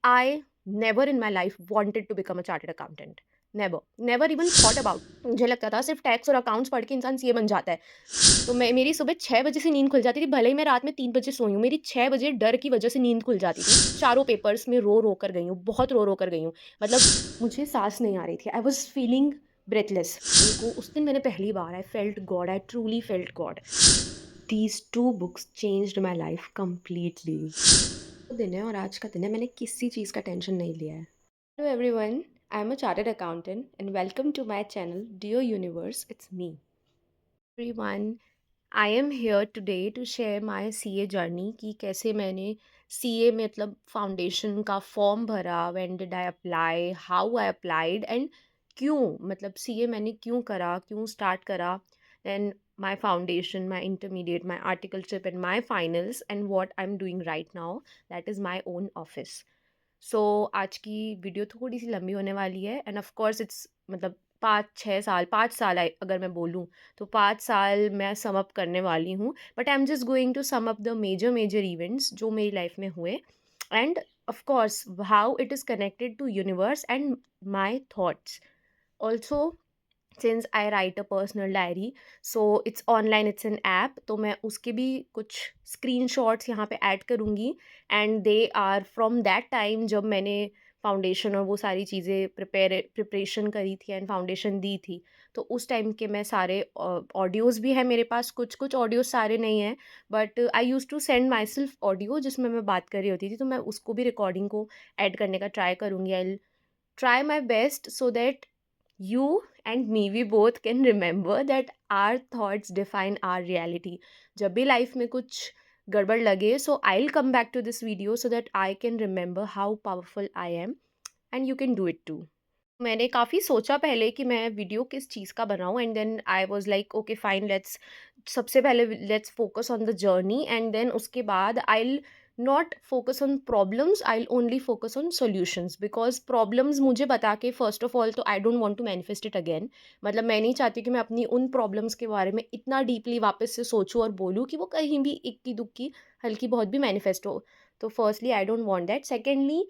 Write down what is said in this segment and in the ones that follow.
I never in my life wanted to become a chartered accountant. Never even thought about. मुझे लगता था सिर्फ tax और accounts पढ़ के इंसान सीए बन जाता है। तो मैं मेरी सुबह 6 बजे से नींद खुल जाती थी, भले ही मैं रात में 3 बजे सोई हूँ, मेरी 6 बजे डर की वजह से नींद खुल जाती थी। चारों पेपर्स में रो-रो कर गई हूँ, बहुत रो-रो कर गई हूँ। मतलब मुझे साँस नहीं आ रही थी। I was feeling breathless. उनको उस दिन मैंने पहली बार I felt God, I truly felt God. These 2 books changed my life completely. वो दिन है और आज का दिन है, मैंने किसी चीज़ का टेंशन नहीं लिया है। Hello everyone, I am a chartered accountant and welcome to my channel Dear Universe, it's me. Everyone, I am here today to share my CA journey कि कैसे मैंने CA मतलब फाउंडेशन का फॉर्म भरा, when did I apply, how I applied and क्यों मतलब CA मैंने क्यों करा, क्यों स्टार्ट करा, then my foundation, my intermediate, my articleship and my finals and what I'm doing right now, that is my own office. सो आज की video थोड़ी-सी लंबी होने वाली है एंड ऑफ कोर्स इट्स मतलब 5-6 साल 5 साल अगर मैं बोलूँ तो 5 साल मैं सम अप करने वाली हूँ। But I am just going to sum up the major events जो मेरी लाइफ में हुए and of course how it is connected to universe and my thoughts. Also since I write a personal diary so it's online it's an app तो मैं उसके भी कुछ screenshots यहाँ पे ऐड करूँगी and they are from that time जब मैंने फाउंडेशन और वो सारी चीज़ें प्रिपरेशन करी थी एंड फाउंडेशन दी थी। तो उस टाइम के मैं सारे ऑडियोज़ भी हैं मेरे पास, कुछ कुछ ऑडियोज़ सारे नहीं हैं but I use to send myself audio जिसमें मैं बात कर रही होती थी, तो मैं उसको भी रिकॉर्डिंग को ऐड करने का ट्राई करूँगी। आई try my best so that you and me we both can remember that our thoughts define our reality. जब भी लाइफ में कुछ गड़बड़ लगे so I'll come back to this video so that I can remember how powerful I am and you can do it too. मैंने काफ़ी सोचा पहले कि मैं वीडियो किस चीज़ का बनाऊँ and then I was like okay fine let's सबसे पहले let's focus on the journey and then उसके बाद I not focus on problems, I will only focus on solutions because problems मुझे बता के फर्स्ट ऑफ ऑल तो I don't want to manifest it again. मतलब मैं नहीं चाहती कि मैं अपनी उन प्रॉब्लम्स के बारे में इतना डीपली वापस से सोचूं और बोलूं कि वो कहीं भी इक्की दुक्की हल्की बहुत भी मैनिफेस्ट हो। तो firstly I don't want that. Secondly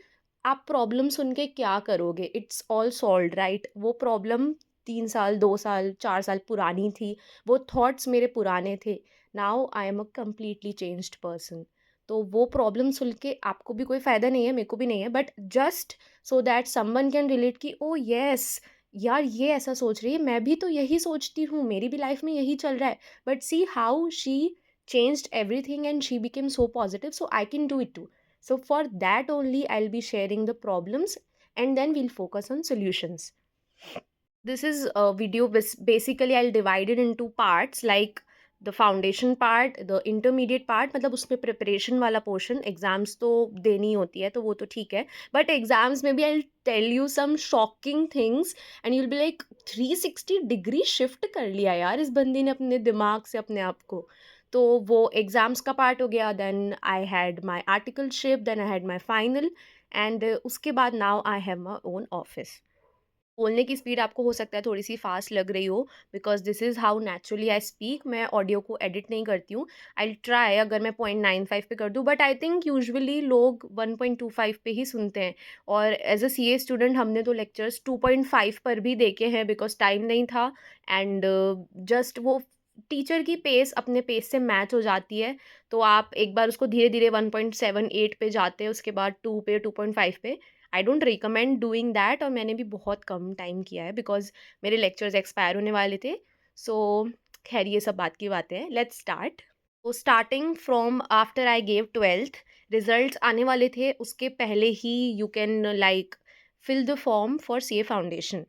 आप प्रॉब्लम सुन के क्या करोगे? It's all solved right? वो प्रॉब्लम 3 साल, 2 साल, 4 साल पुरानी थी, वो थॉट्स मेरे पुराने थे। Now I am a completely changed person. तो वो प्रॉब्लम सुन के आपको भी कोई फ़ायदा नहीं है, मेरे को भी नहीं है, but just so that someone can relate कि ओह येस! यार ये ऐसा सोच रही है, मैं भी तो यही सोचती हूँ, मेरी भी लाइफ़ में यही चल रहा है। But see how she changed everything and she became so positive, so I can do it too. So for that only I'll be sharing the problems and then we'll focus on solutions. This is a video basically I'll divide it into parts like the foundation part, the intermediate part, मतलब उसमें preparation वाला portion exams तो देनी होती है तो वो तो ठीक है, but exams में भी I'll tell you some shocking things and you'll be like 360 degree shift कर लिया यार इस बंदी ने अपने दिमाग से अपने आप को। तो वो एग्ज़ाम्स का पार्ट हो गया, then I had my articleship, then I had my final एंड उसके बाद now I have my own office. बोलने की स्पीड आपको हो सकता है थोड़ी-सी फ़ास्ट लग रही हो because this is how naturally I speak. मैं ऑडियो को एडिट नहीं करती हूँ। आई विल ट्राई अगर मैं 0.95 पे कर दूँ बट आई थिंक यूजुअली लोग 1.25 पे ही सुनते हैं और एज़ अ सीए स्टूडेंट हमने तो लेक्चर्स 2.5 पर भी देखे हैं बिकॉज़ टाइम नहीं था एंड जस्ट वो टीचर की पेस अपने पेस से मैच हो जाती है। तो आप एक बार उसको धीरे-धीरे 1.78 पे जाते हैं, उसके बाद 2 पे, 2.5 पे। I don't recommend doing that और मैंने भी बहुत कम टाइम किया है बिकॉज़ मेरे लेक्चर्स एक्सपायर होने वाले थे। सो खैर ये सब बात की बातें हैं। Let's start. तो starting from after I gave 12th results आने वाले थे उसके पहले ही you can like fill the form for CA foundation.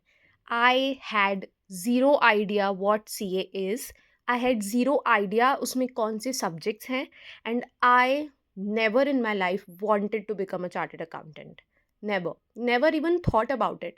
I had zero idea what CA is. I had zero idea उसमें कौन से सब्जेक्ट्स हैं and I never in my life wanted to become a chartered accountant. Never even thought about it.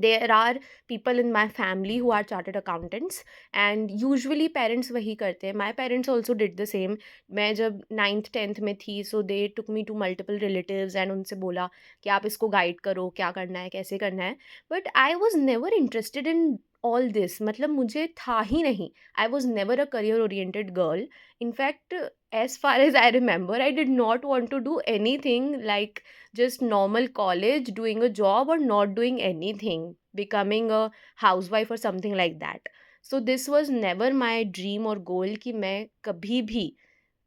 There are people in my family who are chartered accountants and usually parents वही करते हैं. My parents also did the same. मैं जब 9th 10th में थी so they took me to multiple relatives and उनसे बोला कि आप इसको गाइड करो क्या करना है कैसे करना है. But I was never interested in all this, मतलब मुझे था ही नहीं। I was never a career oriented girl. In fact as far as I remember, I did not want to do anything like just normal college, doing a job, or not doing anything, becoming a housewife or something like that. So this was never my dream or goal कि मैं कभी भी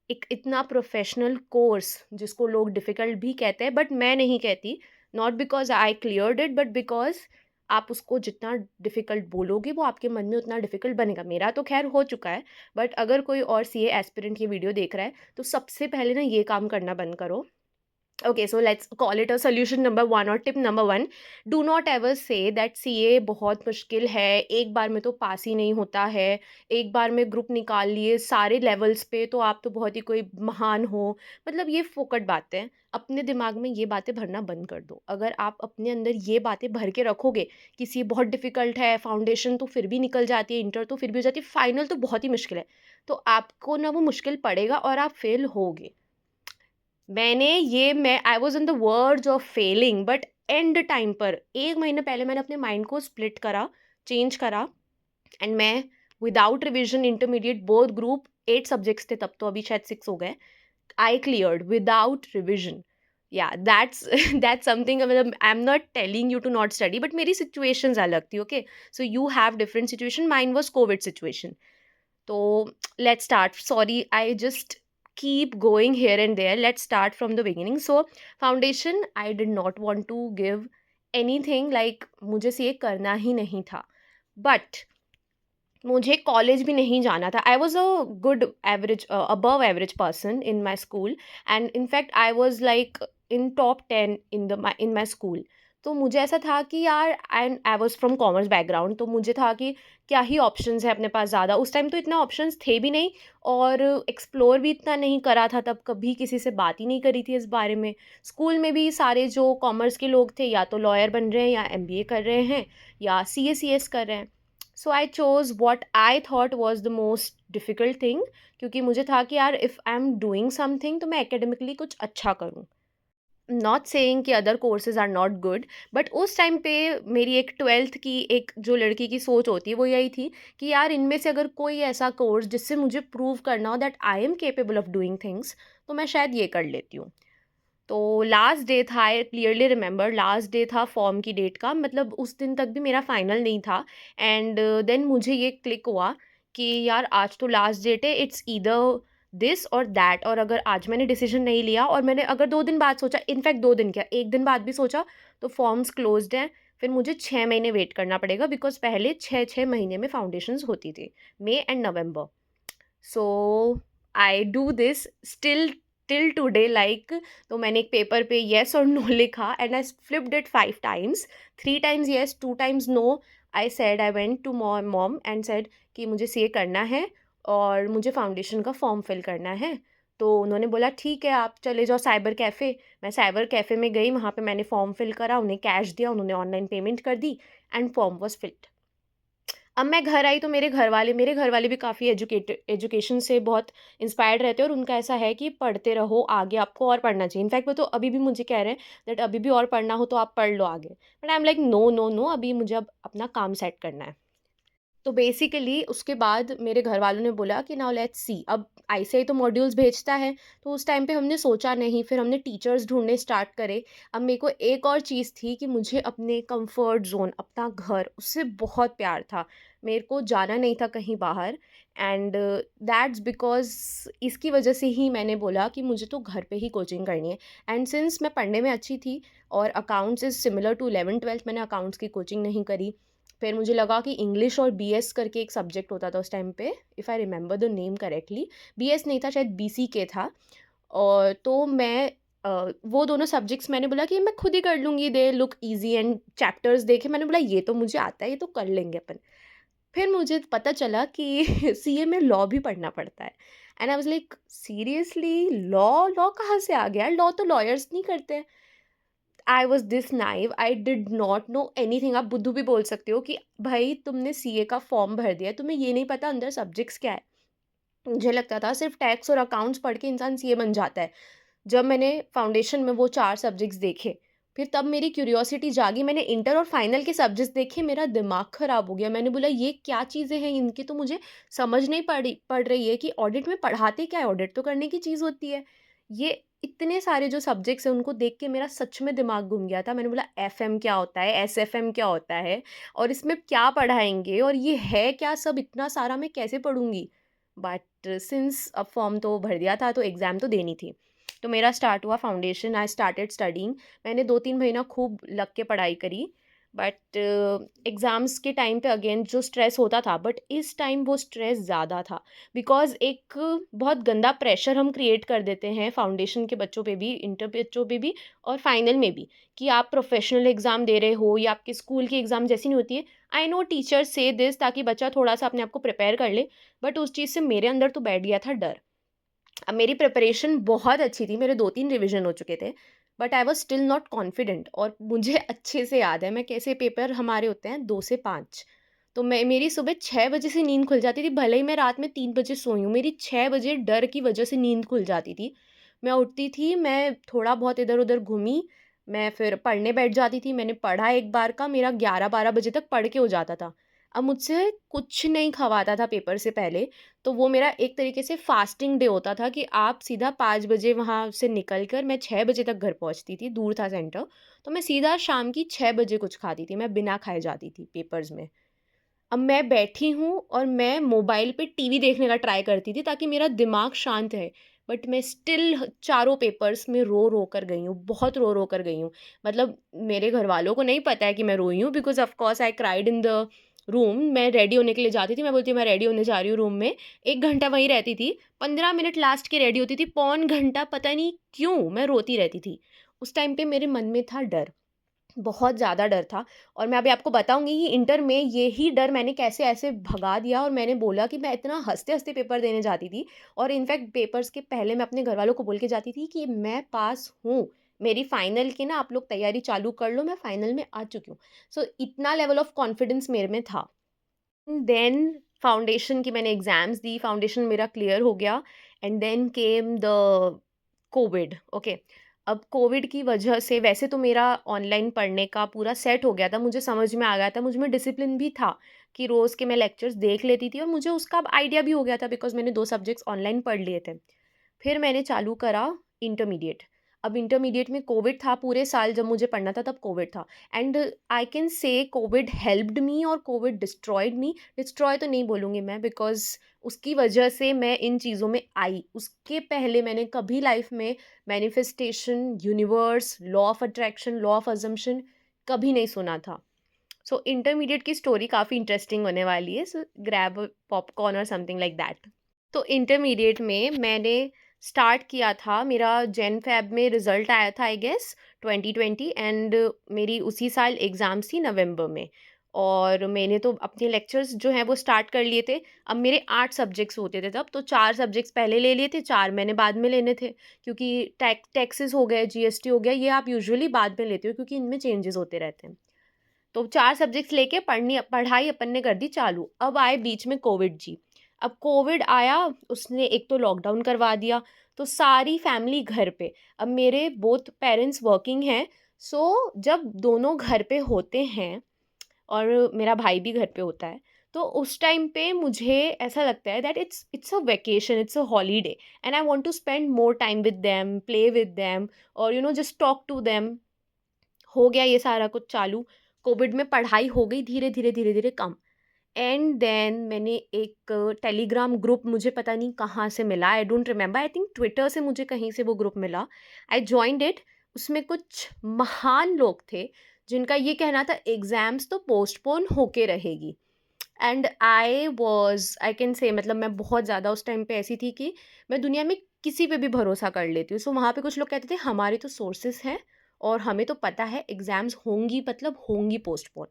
एक इतना professional course, जिसको लोग difficult भी कहते हैं बट मैं नहीं कहती, not because I cleared it, but because आप उसको जितना डिफ़िकल्ट बोलोगे वो आपके मन में उतना डिफ़िकल्ट बनेगा। मेरा तो ख़ैर हो चुका है, बट अगर कोई और सीए एस्पिरेंट ये वीडियो देख रहा है, तो सबसे पहले ना ये काम करना बंद करो। Okay, so let's call it a solution number one or tip number one. Do not ever say that CA बहुत मुश्किल है, एक बार में तो पास ही नहीं होता है, एक बार में ग्रुप निकाल लिए सारे लेवल्स पे तो आप तो बहुत ही कोई महान हो। मतलब ये फोकट बातें हैं। अपने दिमाग में ये बातें भरना बंद कर दो। अगर आप अपने अंदर ये बातें भर के रखोगे कि CA बहुत डिफिकल्ट है, फाउंडेशन तो फिर भी निकल जाती है, इंटर तो फिर भी हो जाती है, फाइनल तो बहुत ही मुश्किल है, तो आपको ना वो मुश्किल पड़ेगा और आप फेल होगे। मैं I was on the verge of Fehling, but and time पर 1 महीने पहले मैंने अपने माइंड को स्प्लिट करा, चेंज करा, एंड मैं without revision intermediate both group 8 subjects थे तब, तो अभी शायद 6 हो गए, आई क्लियर्ड विदाउट रिविजन। या दैट्स दैट्स समथिंग, मतलब I am not telling you to not study, but मेरी सिचुएशंस अलग थी। Okay, so you have different situation, mine was covid situation. तो let's start. Sorry, I just keep going here and there. Let's start from the beginning. So foundation, I did not want to give anything, like मुझे से ये करना ही नहीं था, but मुझे college भी नहीं जाना था। I was a good average, above average person in my school, and in fact I was like in top 10 in my school. तो मुझे ऐसा था कि यार, and I was from commerce background, तो मुझे था कि क्या ही ऑप्शंस है अपने पास ज़्यादा। उस टाइम तो इतना ऑप्शंस थे भी नहीं, और एक्सप्लोर भी इतना नहीं करा था तब, कभी किसी से बात ही नहीं करी थी इस बारे में। स्कूल में भी सारे जो कॉमर्स के लोग थे या तो लॉयर बन रहे हैं, या एमबीए कर रहे हैं, या सीएस कर रहे हैं। So I chose what I thought was the most difficult thing, क्योंकि मुझे था कि यार, if I am doing something तो मैं एकेडमिकली कुछ अच्छा करूँ। नॉट सेइंग कि other courses are not good, but उस टाइम पे मेरी एक 12th की एक जो लड़की की सोच होती है वो यही थी कि यार, इनमें से अगर कोई ऐसा कोर्स जिससे मुझे प्रूव करना हो that I am capable of doing things, तो मैं शायद ये कर लेती हूँ। तो लास्ट डे था, I clearly remember, last day था फॉर्म की डेट का, मतलब उस दिन तक भी मेरा फाइनल नहीं था। एंड देन मुझे ये क्लिक हुआ कि यार, आज तो लास्ट डेट है, इट्स ईदर दिस और दैट। और अगर आज मैंने डिसीजन नहीं लिया, और मैंने अगर 2 दिन बाद सोचा, इनफैक्ट 2 दिन क्या, 1 दिन बाद भी सोचा, तो फॉर्म्स क्लोज्ड हैं, फिर मुझे 6 महीने वेट करना पड़ेगा, बिकॉज पहले 6 6 महीने में फाउंडेशंस होती थी, May and November. So I do this still till today, like. तो मैंने एक पेपर पे येस और नो लिखा, and I flipped it 5 times, 3 times yes, 2 times no. I said, I went to mom and said कि मुझे CA करना है और मुझे फाउंडेशन का फॉर्म फिल करना है। तो उन्होंने बोला ठीक है, आप चले जाओ साइबर कैफ़े। मैं साइबर कैफ़े में गई, वहाँ पे मैंने फॉर्म फिल करा, उन्हें कैश दिया, उन्होंने ऑनलाइन पेमेंट कर दी, एंड फॉर्म वॉज फिल्ड। अब मैं घर आई तो मेरे घर वाले भी काफ़ी एजुकेशन से बहुत इंस्पायर्ड रहते हैं, और उनका ऐसा है कि पढ़ते रहो, आगे आपको और पढ़ना चाहिए। इनफैक्ट वो तो अभी भी मुझे कह रहे हैं दैट अभी भी और पढ़ना हो तो आप पढ़ लो आगे। But I am like, no no no, अभी मुझे अब अपना काम सेट करना है। तो बेसिकली उसके बाद मेरे घर वालों ने बोला कि नाउ लेट्स सी, अब आईसीआई तो मॉड्यूल्स भेजता है। तो उस टाइम पे हमने सोचा नहीं, फिर हमने टीचर्स ढूंढने स्टार्ट करे। अब मेरे को एक और चीज़ थी कि मुझे अपने कंफर्ट जोन, अपना घर, उससे बहुत प्यार था। मेरे को जाना नहीं था कहीं बाहर, एंड दैट्स बिकॉज इसकी वजह से ही मैंने बोला कि मुझे तो घर पे ही कोचिंग करनी है। एंड सिंस मैं पढ़ने में अच्छी थी, और accounts is similar to 11th 12th, मैंने अकाउंट्स की कोचिंग नहीं करी। फिर मुझे लगा कि इंग्लिश और बीएस करके एक सब्जेक्ट होता था उस टाइम पे, if I remember the name correctly, BS नहीं था शायद, बीसीके था। और तो मैं वो दोनों सब्जेक्ट्स, मैंने बोला कि मैं खुद ही कर लूँगी, they look easy, and chapters देखे, मैंने बोला ये तो मुझे आता है, ये तो कर लेंगे अपन। फिर मुझे पता चला कि सीए में लॉ भी पढ़ना पड़ता है, and I was like, seriously, law law कहाँ से आ गया? लॉ तो लॉयर्स नहीं करते। I was this naive, I did not know anything. आप बुद्धू भी बोल सकते हो कि भाई, तुमने सीए का फॉर्म भर दिया, तुम्हें ये नहीं पता अंदर सब्जेक्ट्स क्या है। मुझे लगता था सिर्फ टैक्स और अकाउंट्स पढ़ के इंसान सीए बन जाता है। जब मैंने फाउंडेशन में वो 4 सब्जेक्ट्स देखे, फिर तब मेरी क्यूरियोसिटी जागी, मैंने इंटर और फाइनल के सब्जेक्ट्स देखे, मेरा दिमाग ख़राब हो गया। मैंने बोला ये क्या चीज़ें हैं, इनकी तो मुझे समझ नहीं पड़ रही है कि ऑडिट में पढ़ाते क्या है? ऑडिट तो करने की चीज़ होती है। ये इतने सारे जो सब्जेक्ट्स हैं उनको देख के मेरा सच में दिमाग घूम गया था। मैंने बोला एफएम क्या होता है? एसएफएम क्या होता है? और इसमें क्या पढ़ाएँगे? और ये है क्या सब? इतना सारा मैं कैसे पढ़ूँगी? बट सिंस अब फॉर्म तो भर दिया था तो एग्ज़ाम तो देनी थी। तो मेरा स्टार्ट हुआ फाउंडेशन, आई स्टार्टेड स्टडीइंग। मैंने 2-3 महीना खूब लग के पढ़ाई करी, बट एग्ज़ाम्स के टाइम पे अगेन जो स्ट्रेस होता था, बट इस टाइम वो स्ट्रेस ज़्यादा था। बिकॉज़ एक बहुत गंदा प्रेशर हम क्रिएट कर देते हैं फाउंडेशन के बच्चों पे भी, इंटर बच्चों पे भी और फाइनल में भी, कि आप प्रोफेशनल एग्ज़ाम दे रहे हो या आपके स्कूल की एग्ज़ाम जैसी नहीं होती है। आई नो टीचर्स से दिस ताकि बच्चा थोड़ा-सा अपने आप को प्रिपेयर कर ले, बट उस चीज़ से मेरे अंदर तो बैठ गया था डर। अब मेरी प्रिपरेशन बहुत अच्छी थी, मेरे 2-3 रिवीजन हो चुके थे, but I was still not confident. और मुझे अच्छे से याद है मैं कैसे, पेपर हमारे होते हैं 2 से 5, तो मैं मेरी सुबह 6 बजे से नींद खुल जाती थी, भले ही मैं रात में 3 बजे सोई हूँ, मेरी 6 बजे डर की वजह से नींद खुल जाती थी। मैं उठती थी, मैं थोड़ा बहुत इधर-उधर घूमी, मैं फिर पढ़ने बैठ जाती थी, मैंने पढ़ा एक बार का, मेरा 11-12 बजे तक पढ़ के हो जाता था। अब मुझसे कुछ नहीं खवाता था पेपर से पहले, तो वो मेरा एक तरीके से फास्टिंग डे होता था कि आप सीधा 5 बजे वहाँ से निकल कर, मैं 6 बजे तक घर पहुँचती थी, दूर था सेंटर, तो मैं सीधा शाम की 6 बजे कुछ खाती थी, मैं बिना खाए जाती थी पेपर्स में। अब मैं बैठी हूँ और मैं मोबाइल पे टीवी देखने का ट्राई करती थी ताकि मेरा दिमाग शांत रहे, बट मैं स्टिल चारों पेपर्स में रो रो कर गई हूँ, बहुत रो रो कर गई हूँ। मतलब मेरे घर वालों को नहीं पता है कि मैं रोई हूँ, because of course I cried in the room. मैं रेडी होने के लिए जाती थी, मैं बोलती मैं रेडी होने जा रही हूँ रूम में, 1 घंटा वहीं रहती थी, 15 मिनट लास्ट के रेडी होती थी, पौन घंटा पता नहीं क्यों मैं रोती रहती थी। उस टाइम पे मेरे मन में था डर, बहुत ज़्यादा डर था। और मैं अभी आपको बताऊँगी कि इंटर में यही डर मैंने कैसे ऐसे भगा दिया, और मैंने बोला कि मैं इतना हँसते-हँसते पेपर देने जाती थी, और इनफैक्ट पेपर्स के पहले मैं अपने घरवालों को बोल के जाती थी कि मैं पास हूँ, मेरी फाइनल की ना आप लोग तैयारी चालू कर लो, मैं फाइनल में आ चुकी हूँ। सो इतना लेवल ऑफ कॉन्फिडेंस मेरे में था। देन फाउंडेशन की मैंने एग्ज़ाम्स दी, फाउंडेशन मेरा क्लियर हो गया, and then came the covid, okay. अब कोविड की वजह से वैसे तो मेरा ऑनलाइन पढ़ने का पूरा सेट हो गया था, मुझे समझ में आ गया था, मुझ में डिसिप्लिन भी था कि रोज़ के मैं लेक्चर्स देख लेती थी, और मुझे उसका अब आइडिया भी हो गया था बिकॉज़ मैंने 2 सब्जेक्ट्स ऑनलाइन पढ़ लिए थे। फिर मैंने चालू करा इंटरमीडिएट। अब इंटरमीडिएट में कोविड था, पूरे साल जब मुझे पढ़ना था तब कोविड था, and I can say Covid helped me और कोविड डिस्ट्रॉयड मी। डिस्ट्रॉय तो नहीं बोलूँगी मैं, बिकॉज़ उसकी वजह से मैं इन चीज़ों में आई। उसके पहले मैंने कभी लाइफ़ में manifestation, universe, law of attraction, law of assumption कभी नहीं सुना था। सो इंटरमीडिएट की स्टोरी काफ़ी इंटरेस्टिंग होने वाली है, सो ग्रैब पॉपकॉर्न और समथिंग लाइक दैट। तो इंटरमीडिएट में मैंने स्टार्ट किया था, मेरा जैन फ़ेब में रिज़ल्ट आया था आई गेस 2020, एंड मेरी उसी साल एग्ज़ाम्स थी नवंबर में, और मैंने तो अपने लेक्चर्स जो हैं वो स्टार्ट कर लिए थे। अब मेरे 8 सब्जेक्ट्स होते थे तब, तो 4 सब्जेक्ट्स पहले ले लिए थे, 4 मैंने बाद में लेने थे, क्योंकि टैक्सेस हो गए, जीएसटी हो गया, ये आप यूजुअली बाद में लेते हो क्योंकि इनमें चेंजेस होते रहते हैं। तो 4 सब्जेक्ट्स लेके पढ़ाई अपन ने कर दी चालू। अब आए बीच में कोविड जी। अब कोविड आया, उसने एक तो लॉकडाउन करवा दिया, तो सारी फैमिली घर पे। अब मेरे बोथ पेरेंट्स वर्किंग हैं, सो जब दोनों घर पे होते हैं और मेरा भाई भी घर पे होता है, तो उस टाइम पे मुझे ऐसा लगता है that it's a vacation, it's a holiday, and I want to spend more time with them, play with them, और जस्ट टॉक टू देम। हो गया ये सारा कुछ चालू। कोविड में पढ़ाई हो गई धीरे धीरे धीरे धीरे कम, एंड देन मैंने एक टेलीग्राम ग्रुप, मुझे पता नहीं कहाँ से मिला, I don't remember, I think Twitter से मुझे कहीं से वो ग्रुप मिला। I joined it. उसमें कुछ महान लोग थे जिनका ये कहना था एग्ज़ाम्स तो पोस्टपोन होके रहेगी, एंड आई कैन से, मतलब मैं बहुत ज़्यादा उस टाइम पे ऐसी थी कि मैं दुनिया में किसी पे भी भरोसा कर लेती हूँ। सो वहाँ पे कुछ लोग कहते थे हमारे तो सोर्सेस हैं और हमें तो पता है एग्ज़ाम्स होंगी, मतलब होंगी पोस्टपोन।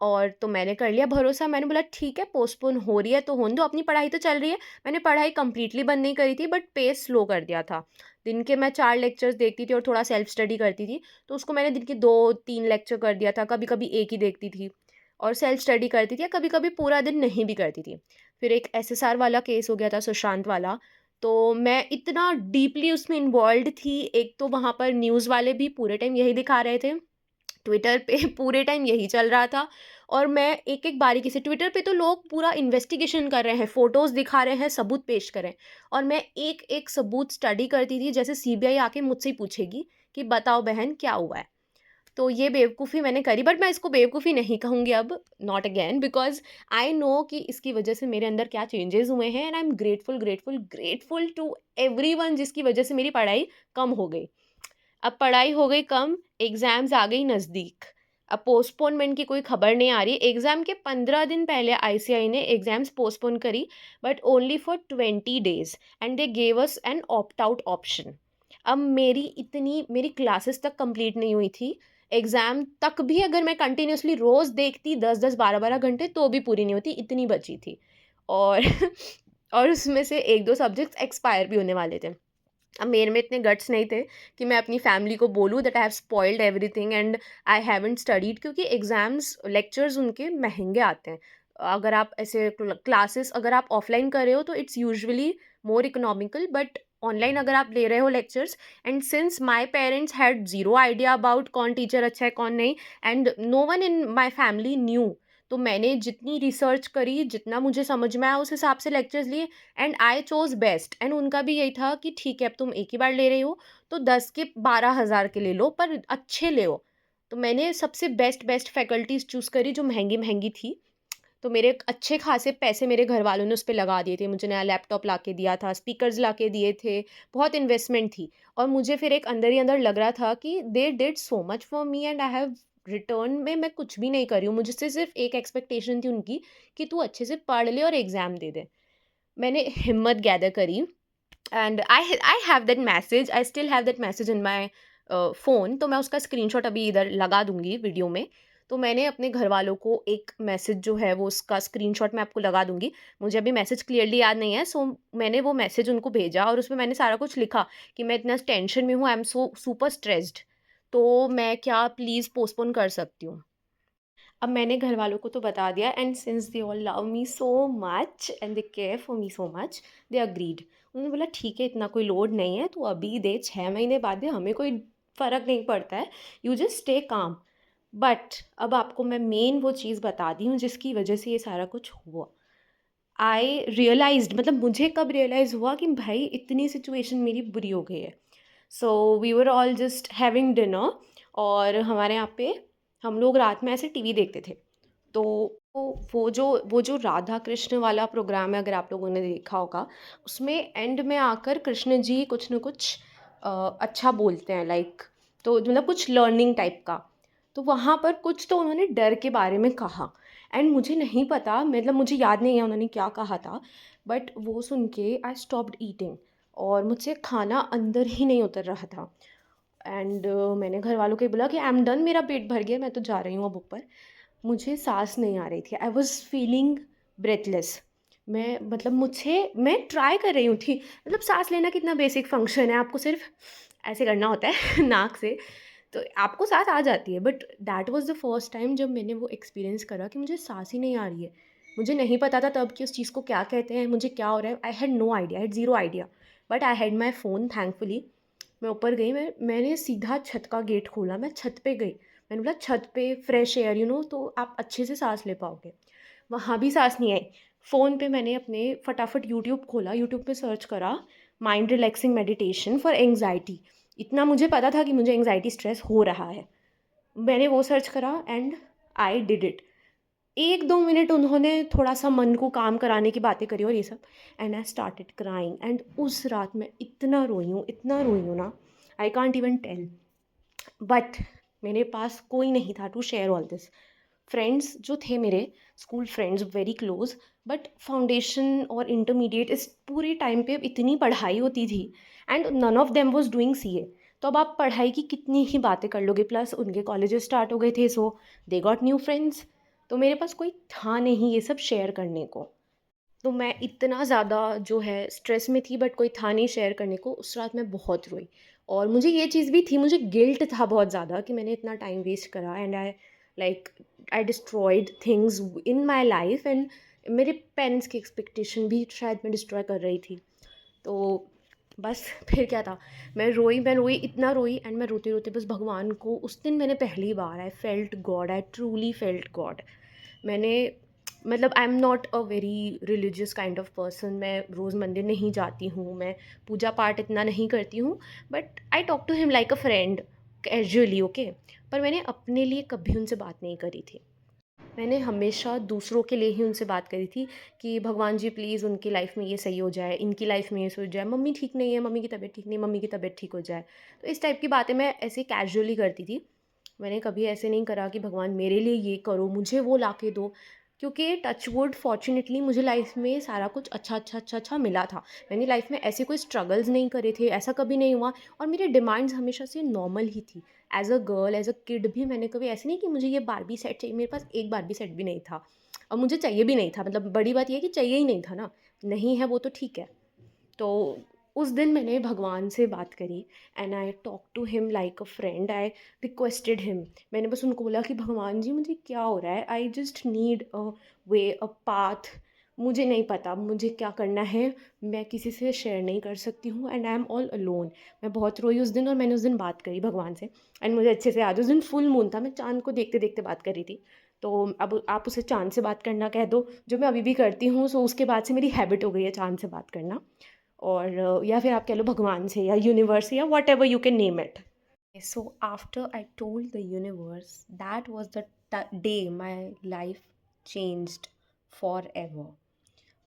और तो मैंने कर लिया भरोसा, मैंने बोला ठीक है पोस्टपोन हो रही है तो होने दो, अपनी पढ़ाई तो चल रही है। मैंने पढ़ाई कंप्लीटली बंद नहीं करी थी, बट पेस स्लो कर दिया था। दिन के मैं 4 लेक्चर्स देखती थी और थोड़ा सेल्फ स्टडी करती थी, तो उसको मैंने दिन के 2-3 लेक्चर कर दिया था, कभी-कभी एक ही देखती थी और सेल्फ स्टडी करती थी, या कभी-कभी पूरा दिन नहीं भी करती थी। फिर एक एसएसआर वाला केस हो गया था, सुशांत वाला, तो मैं इतना डीपली उसमें इन्वॉल्व्ड थी, एक तो वहाँ पर न्यूज़ वाले भी पूरे टाइम यही दिखा रहे थे, ट्विटर पे पूरे टाइम यही चल रहा था और मैं एक-एक बारीकी से ट्विटर पे तो लोग पूरा इन्वेस्टिगेशन कर रहे हैं, फ़ोटोज़ दिखा रहे हैं, सबूत पेश कर रहे हैं और मैं एक-एक सबूत स्टडी करती थी जैसे सीबीआई आके मुझसे ही पूछेगी कि बताओ बहन क्या हुआ है? तो ये बेवकूफ़ी मैंने करी बट मैं इसको बेवकूफ़ी नहीं कहूँगी अब, not again because I know कि इसकी वज़ह से मेरे अंदर क्या चेंजेज़ हुए हैं and I am grateful, grateful, grateful to everyone जिसकी वज़ह से मेरी पढ़ाई कम हो गई। अब पढ़ाई हो गई कम, एग्ज़ाम्स आ गई नज़दीक। अब पोस्टपोनमेंट की कोई खबर नहीं आ रही। एग्ज़ाम के 15 दिन पहले आईसीएआई ने एग्ज़ाम्स पोस्टपोन करी but only for 20 days and they gave us an opt out option. अब मेरी क्लासेस तक कंप्लीट नहीं हुई थी। एग्ज़ाम तक भी अगर मैं कंटिन्यूअसली रोज़ देखती 10-10, 12-12 घंटे तो भी पूरी नहीं होती, इतनी बची थी। और और उसमें से 1-2 सब्जेक्ट्स एक्सपायर भी होने वाले थे। अब मेरे में इतने गट्स नहीं थे कि मैं अपनी फैमिली को बोलूँ that I have spoiled everything and I haven't studied क्योंकि एग्ज़ाम्स लेक्चर्स उनके महंगे आते हैं। अगर आप ऐसे क्लासेस अगर आप ऑफलाइन कर रहे हो तो it's usually more economical but online अगर आप ले रहे हो lectures and since my parents had zero idea about कौन टीचर अच्छा है कौन नहीं and no one in my family knew, तो मैंने जितनी रिसर्च करी, जितना मुझे समझ में आया उस हिसाब से लेक्चर्स लिए and I chose best and उनका भी यही था कि ठीक है अब तुम एक ही बार ले रही हो तो 10 के 12,000 के ले लो पर अच्छे ले हो। तो मैंने सबसे बेस्ट बेस्ट फैकल्टीज़ चूज़ करी जो महँगी-महँगी थी। तो मेरे एक अच्छे खासे पैसे मेरे घर वालों ने उस पे लगा दिए थे। मुझे नया लैपटॉप ला के दिया था, स्पीकर्स ला के दिए थे, बहुत इन्वेस्टमेंट थी। और मुझे फिर एक अंदर ही अंदर लग रहा था कि they did so much for me and I have return में मैं कुछ भी नहीं कर रही हूँ। मुझसे सिर्फ़ एक एक्सपेक्टेशन थी उनकी कि तू अच्छे से पढ़ ले और एग्ज़ाम दे दे। मैंने हिम्मत गैदर करी and I have that message, I still have that message in my phone, तो मैं उसका स्क्रीनशॉट अभी इधर लगा दूँगी वीडियो में। तो मैंने अपने घरवालों को एक मैसेज जो है वो उसका स्क्रीनशॉट मैं आपको लगा दूँगी। मुझे अभी मैसेज क्लियरली याद नहीं है सो मैंने वो मैसेज उनको भेजा और उसमें मैंने सारा कुछ लिखा कि मैं इतना टेंशन में हूँ, I am so super stressed, तो मैं क्या प्लीज़ पोस्टपोन कर सकती हूँ? अब मैंने घरवालों को तो बता दिया and since they all love me so much and they care for me so much, they agreed. उन्होंने बोला ठीक है इतना कोई लोड नहीं है, तू अभी दे, 6 महीने बाद दे, हमें कोई फ़र्क नहीं पड़ता है, you just stay calm. But अब आपको मैं मेन वो चीज़ बता दी हूँ जिसकी वजह से ये सारा कुछ हुआ। आई रियलाइज्ड, मतलब मुझे कब रियलाइज़ हुआ कि भाई इतनी सिचुएशन मेरी बुरी हो गई है। So we were all just having dinner और हमारे यहाँ पे हम लोग रात में ऐसे टीवी देखते थे। तो वो जो राधा कृष्ण वाला प्रोग्राम है अगर आप लोगों ने देखा होगा, उसमें एंड में आकर कृष्ण जी कुछ न कुछ अच्छा बोलते हैं लाइक, तो मतलब कुछ लर्निंग टाइप का। तो वहाँ पर कुछ तो उन्होंने डर के बारे में कहा एंड मुझे नहीं पता, मतलब मुझे याद नहीं है उन्होंने क्या कहा था, बट वो सुन के आई स्टॉप्ड ईटिंग और मुझसे खाना अंदर ही नहीं उतर रहा था। एंड मैंने घर वालों को ही बोला कि आई एम डन, मेरा पेट भर गया, मैं तो जा रही हूँ अब ऊपर। मुझे सांस नहीं आ रही थी, आई वॉज़ फीलिंग ब्रेथलेस। मैं मतलब मुझे मैं ट्राई कर रही हूँ थी, मतलब सांस लेना कितना बेसिक फंक्शन है, आपको सिर्फ ऐसे करना होता है नाक से, तो आपको सांस आ जाती है। But that was the first time जब मैंने वो एक्सपीरियंस करा कि मुझे सांस ही नहीं आ रही है। मुझे नहीं पता था तब कि उस चीज़ को क्या कहते हैं, मुझे क्या हो रहा है, I had no idea, I had zero idea. But I had my phone thankfully. मैं ऊपर गई, मैंने सीधा छत का गेट खोला, मैं छत पे गई। मैंने बोला छत पे फ्रेश एयर तो आप अच्छे से सांस ले पाओगे। वहाँ भी सांस नहीं आई। फ़ोन पे मैंने अपने फटाफट यूट्यूब खोला, यूट्यूब पे सर्च करा mind relaxing meditation for anxiety. इतना मुझे पता था कि मुझे एंग्जायटी स्ट्रेस हो रहा है। मैंने वो सर्च करा and I did it. 1-2 minute उन्होंने थोड़ा-सा मन को काम कराने की बातें करी और ये सब, and I started crying and उस रात मैं इतना रोई हूँ ना, I can't even tell. But मेरे पास कोई नहीं था to share all this. Friends जो थे मेरे, school friends very close, but foundation और इंटरमीडिएट इस पूरे टाइम पे इतनी पढ़ाई होती थी and none of them was doing CA. तो अब आप पढ़ाई की कितनी ही बातें कर लोगे, प्लस उनके कॉलेजेस स्टार्ट हो गए थे सो दे गॉट न्यू फ्रेंड्स। तो मेरे पास कोई था नहीं ये सब शेयर करने को। तो मैं इतना ज़्यादा जो है स्ट्रेस में थी बट कोई था नहीं शेयर करने को, उस रात मैं बहुत रोई। और मुझे ये चीज़ भी थी, मुझे गिल्ट था बहुत ज़्यादा कि मैंने इतना टाइम वेस्ट करा and like I destroyed things in my life and मेरे पेरेंट्स की एक्सपेक्टेशन भी शायद मैं डिस्ट्रॉय कर रही थी। तो बस फिर क्या था, मैं रोई, इतना रोई, एंड मैं रोते-रोते बस भगवान को, उस दिन मैंने पहली बार I felt God, I truly felt God. मैंने मतलब I am not a very religious kind of person, मैं रोज़ मंदिर नहीं जाती हूँ, मैं पूजा पाठ इतना नहीं करती हूँ, but I talk to him like a friend casually, okay. पर मैंने अपने लिए कभी उनसे बात नहीं करी थी। मैंने हमेशा दूसरों के लिए ही उनसे बात करी थी कि भगवान जी प्लीज़ उनकी लाइफ में ये सही हो जाए, इनकी लाइफ में ये सही हो जाए, मम्मी ठीक नहीं है, मम्मी की तबीयत ठीक नहीं है, मम्मी की तबीयत ठीक हो जाए। तो इस टाइप की बातें मैं ऐसे कैजुअली करती थी। मैंने कभी ऐसे नहीं करा कि भगवान मेरे लिए ये करो, मुझे वो ला के दो, क्योंकि टच वुड फॉर्च्युनेटली मुझे लाइफ में सारा कुछ अच्छा मिला था। मैंने लाइफ में ऐसे कोई स्ट्रगल्स नहीं करे थे, ऐसा कभी नहीं हुआ, और मेरी डिमांड्स हमेशा से नॉर्मल ही थी। As a girl, as a kid भी मैंने कभी ऐसे नहीं कि मुझे ये बार्बी सेट चाहिए, मेरे पास एक बार्बी सेट भी नहीं था और मुझे चाहिए भी नहीं था। मतलब बड़ी बात ये है कि चाहिए ही नहीं था ना, नहीं है वो तो ठीक है। तो उस दिन मैंने भगवान से बात करी, and I talk to him like a friend, I requested him. मैंने बस उनको बोला कि भगवान जी मुझे क्या हो रहा है, I just need a way, a path. मुझे नहीं पता मुझे क्या करना है, मैं किसी से शेयर नहीं कर सकती हूँ, and I am all alone. मैं बहुत रोई उस दिन, और मैंने उस दिन बात करी भगवान से, एंड मुझे अच्छे से याद है, उस दिन फुल मून था, मैं चाँद को देखते देखते बात कर रही थी। तो अब आप उसे चाँद से बात करना कह दो, जो मैं अभी भी करती हूँ, सो उसके बाद से मेरी हैबिट हो गई है चाँद से बात करना। और या फिर आप कह लो भगवान से या यूनिवर्स से या whatever you can name it. So after I told the universe, that was the day my life changed forever.